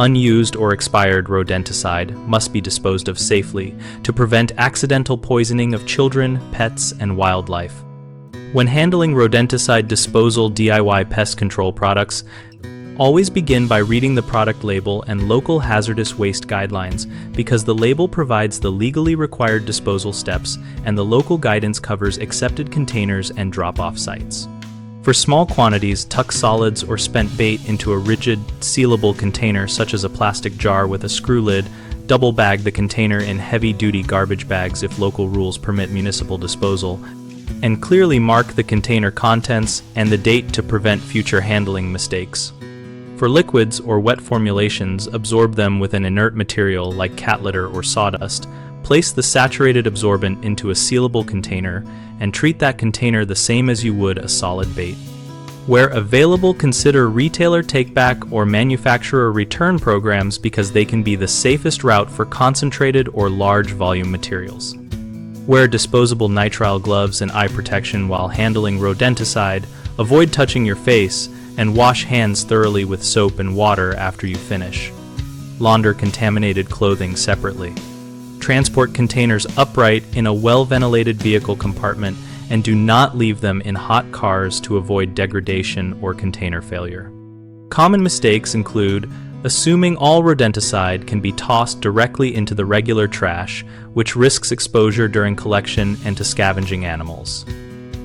Unused or expired rodenticide must be disposed of safely to prevent accidental poisoning of children, pets, and wildlife. When handling rodenticide disposal DIY pest control products, always begin by reading the product label and local hazardous waste guidelines, because the label provides the legally required disposal steps and the local guidance covers accepted containers and drop-off sites. For small quantities, tuck solids or spent bait into a rigid, sealable container such as a plastic jar with a screw lid. Double bag the container in heavy-duty garbage bags if local rules permit municipal disposal, and clearly mark the container contents and the date to prevent future handling mistakes. For liquids or wet formulations, absorb them with an inert material like cat litter or sawdust. Place the saturated absorbent into a sealable container and treat that container the same as you would a solid bait. Where available, consider retailer take-back or manufacturer return programs because they can be the safest route for concentrated or large volume materials. Wear disposable nitrile gloves and eye protection while handling rodenticide. Avoid touching your face and wash hands thoroughly with soap and water after you finish. Launder contaminated clothing separately. Transport containers upright in a well-ventilated vehicle compartment and do not leave them in hot cars to avoid degradation or container failure. Common mistakes include assuming all rodenticide can be tossed directly into the regular trash, which risks exposure during collection and to scavenging animals.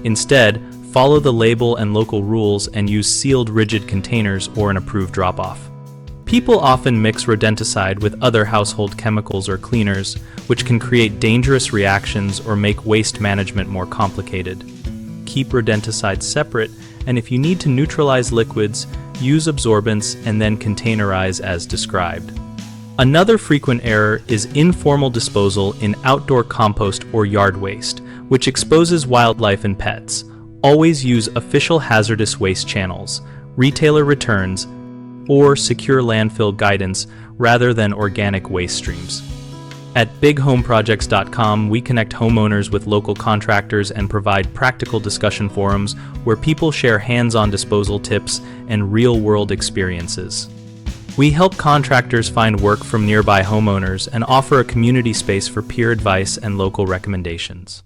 Instead, follow the label and local rules and use sealed rigid containers or an approved drop-off. People often mix rodenticide with other household chemicals or cleaners, which can create dangerous reactions or make waste management more complicated. Keep rodenticide separate, and if you need to neutralize liquids, use absorbents and then containerize as described. Another frequent error is informal disposal in outdoor compost or yard waste, which exposes wildlife and pets. Always use official hazardous waste channels, retailer returns, or secure landfill guidance rather than organic waste streams. At bighomeprojects.com, we connect homeowners with local contractors and provide practical discussion forums where people share hands-on disposal tips and real-world experiences. We help contractors find work from nearby homeowners and offer a community space for peer advice and local recommendations.